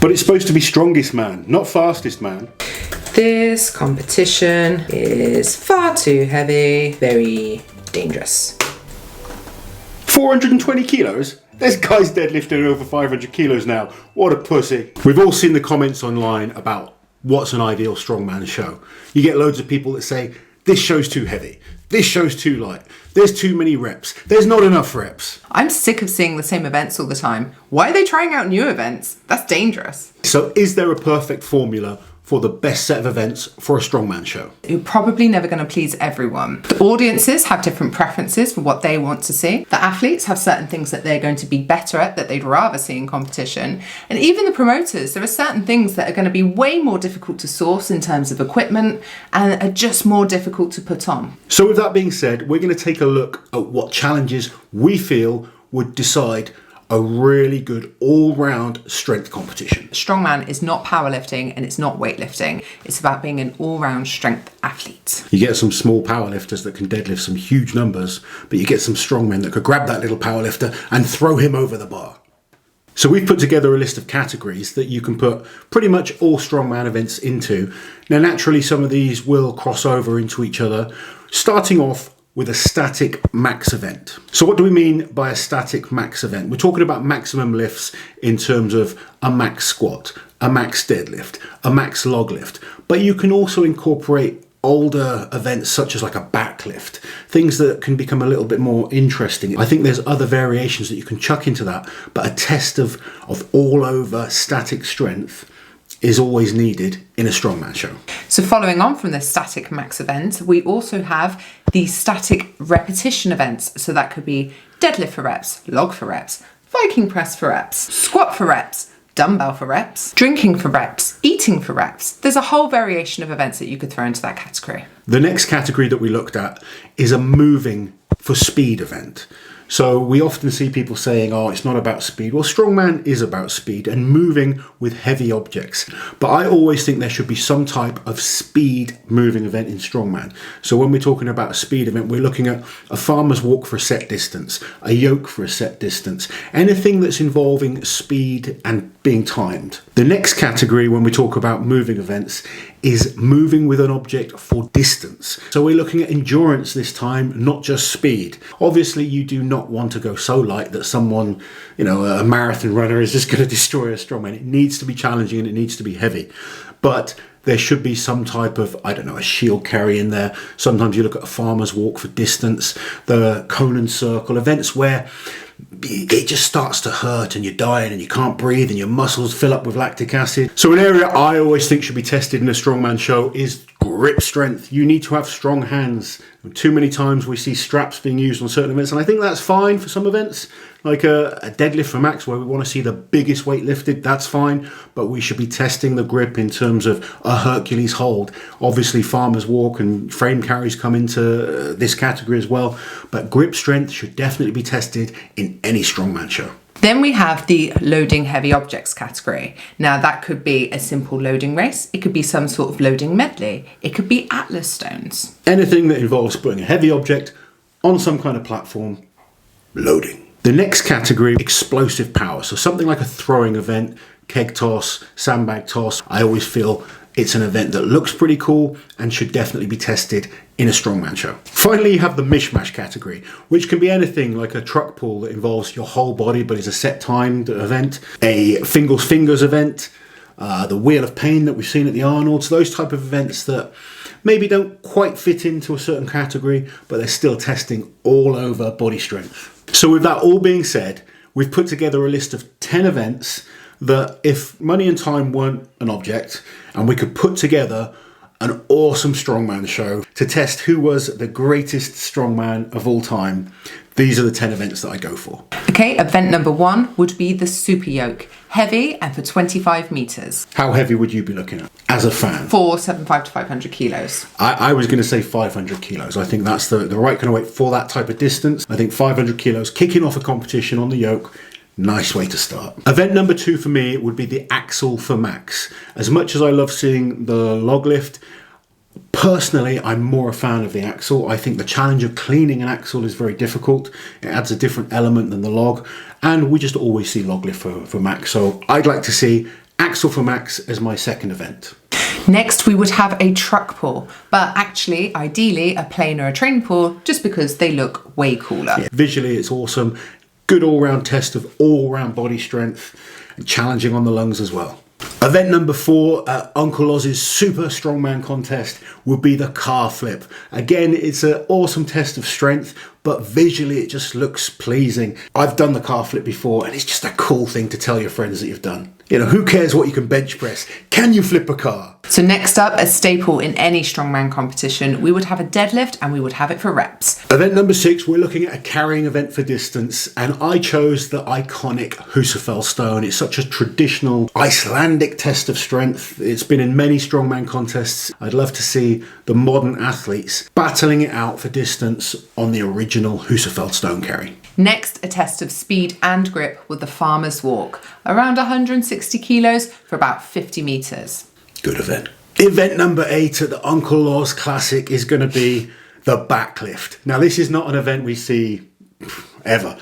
But it's supposed to be strongest man, not fastest man. This competition is far too heavy, very dangerous. 420 kilos? There's guys deadlifting over 500 kilos now. What a pussy. We've all seen the comments online about what's an ideal strongman show. You get loads of people that say, this show's too heavy, this show's too light, there's too many reps, there's not enough reps. I'm sick of seeing the same events all the time. Why are they trying out new events? That's dangerous. So is there a perfect formula for the best set of events for a strongman show? You're probably never going to please everyone. The audiences have different preferences for what they want to see. The athletes have certain things that they're going to be better at, that they'd rather see in competition. And even the promoters, there are certain things that are going to be way more difficult to source in terms of equipment and are just more difficult to put on. So with that being said, we're going to take a look at what challenges we feel would decide a really good all-round strength competition. Strongman is not powerlifting and it's not weightlifting. It's about being an all-round strength athlete. You get some small powerlifters that can deadlift some huge numbers, but you get some strongmen that could grab that little powerlifter and throw him over the bar. So we've put together a list of categories that you can put pretty much all strongman events into. Now naturally some of these will cross over into each other, starting off with a static max event. So what do we mean by a static max event? We're talking about maximum lifts in terms of a max squat, a max deadlift, a max log lift, but you can also incorporate older events such as like a back lift, things that can become a little bit more interesting. I think there's other variations that you can chuck into that, but a test of all over static strength is always needed in a strongman show. So following on from this static max event, we also have the static repetition events. So that could be deadlift for reps, log for reps, Viking press for reps, squat for reps, dumbbell for reps, drinking for reps, eating for reps. There's a whole variation of events that you could throw into that category. The next category that we looked at is a moving for speed event. So we often see people saying, oh, it's not about speed. Well, strongman is about speed and moving with heavy objects. But I always think there should be some type of speed moving event in strongman. So when we're talking about a speed event, we're looking at a farmer's walk for a set distance, a yoke for a set distance, anything that's involving speed and being timed. The next category when we talk about moving events is moving with an object for distance. So we're looking at endurance this time, not just speed. Obviously, you do not want to go so light that someone, a marathon runner is just going to destroy a strongman. It needs to be challenging and it needs to be heavy. But there should be some type of, a shield carry in there. Sometimes you look at a farmer's walk for distance, the cone and circle, events where it just starts to hurt and you're dying and you can't breathe and your muscles fill up with lactic acid. So an area I always think should be tested in a strongman show is grip strength. You need to have strong hands. Too many times we see straps being used on certain events, and I think that's fine for some events, like a deadlift for max where we want to see the biggest weight lifted, that's fine, but we should be testing the grip in terms of a Hercules hold. Obviously farmer's walk and frame carries come into this category as well, but grip strength should definitely be tested in any strongman show. Then we have the loading heavy objects category. Now that could be a simple loading race. It could be some sort of loading medley. It could be Atlas stones. Anything that involves putting a heavy object on some kind of platform, loading. The next category, explosive power. So something like a throwing event, keg toss, sandbag toss. I always feel it's an event that looks pretty cool and should definitely be tested in a strongman show. Finally, you have the mishmash category, which can be anything like a truck pull that involves your whole body but is a set timed event, a fingers event, the wheel of pain that we've seen at the Arnold's, those type of events that maybe don't quite fit into a certain category, but they're still testing all over body strength. So with that all being said, we've put together a list of 10 events that if money and time weren't an object, and we could put together an awesome strongman show to test who was the greatest strongman of all time, these are the 10 events that I go for. Okay, event number 1 would be the super yoke. Heavy and for 25 meters. How heavy would you be looking at as a fan? 475 to 500 kilos. I was going to say 500 kilos. I think that's the right kind of weight for that type of distance. I think 500 kilos kicking off a competition on the yoke. Nice way to start. Event number 2 for me would be the axle for max. As much as I love seeing the log lift, personally, I'm more a fan of the axle. I think the challenge of cleaning an axle is very difficult. It adds a different element than the log, and we just always see log lift for max. So I'd like to see Axle for Max as my second event. Next, we would have a truck pull, but actually, ideally, a plane or a train pull, just because they look way cooler. Yeah, visually, it's awesome. Good all-round test of all-round body strength and challenging on the lungs as well. Event number 4 at Uncle Oz's Super Strongman contest would be the car flip. Again, it's an awesome test of strength, but visually it just looks pleasing. I've done the car flip before, and it's just a cool thing to tell your friends that you've done. You know, who cares what you can bench press? Can you flip a car? So next up, a staple in any strongman competition, we would have a deadlift and we would have it for reps. Event number 6, we're looking at a carrying event for distance, and I chose the iconic Husafell stone. It's such a traditional Icelandic test of strength. It's been in many strongman contests. I'd love to see the modern athletes battling it out for distance on the original Husafell stone carry. Next, a test of speed and grip with the farmer's walk, around 160 kilos for about 50 meters. Good event. Event number 8 at the Uncle Oz Classic is going to be the backlift. Now, this is not an event we see ever.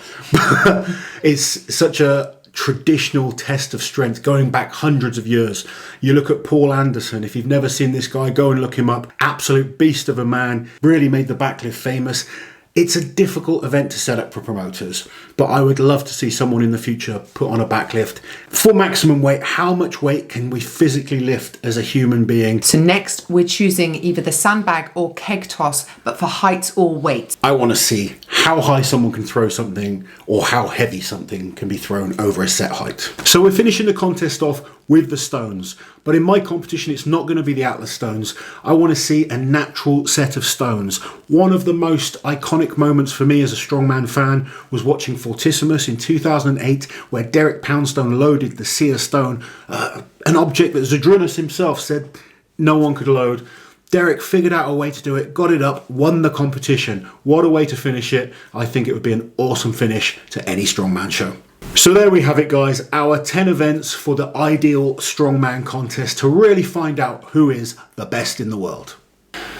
It's such a traditional test of strength going back hundreds of years. You look at Paul Anderson. If you've never seen this guy, go and look him up. Absolute beast of a man. Really made the backlift famous. It's a difficult event to set up for promoters, but I would love to see someone in the future put on a backlift. For maximum weight, how much weight can we physically lift as a human being? So next, we're choosing either the sandbag or keg toss, but for height or weight. I want to see how high someone can throw something or how heavy something can be thrown over a set height. So we're finishing the contest off with the stones, but in my competition it's not going to be the Atlas stones. I want to see a natural set of stones. One of the most iconic moments for me as a strongman fan was watching Fortissimus in 2008, where Derek Poundstone loaded the seer stone, an object that Zydrunas himself said no one could load. Derek figured out a way to do it, got it up, won the competition. What a way to finish it. I think it would be an awesome finish to any strongman show. So there we have it, guys, our 10 events for the ideal strongman contest to really find out who is the best in the world.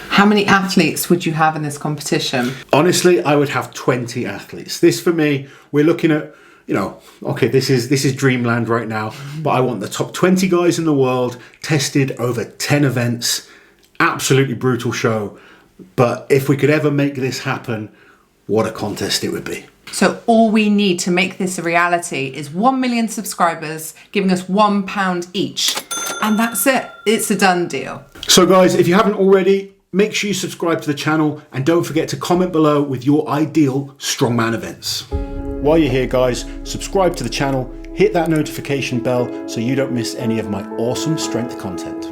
How many athletes would you have in this competition? Honestly, I would have 20 athletes. This for me, we're looking at, you know, okay, this is dreamland right now, but I want the top 20 guys in the world tested over 10 events. Absolutely brutal show. But if we could ever make this happen, what a contest it would be. So all we need to make this a reality is 1 million subscribers giving us £1 each. And that's it. It's a done deal. So guys, if you haven't already, make sure you subscribe to the channel and don't forget to comment below with your ideal strongman events. While you're here, guys, subscribe to the channel, hit that notification bell so you don't miss any of my awesome strength content.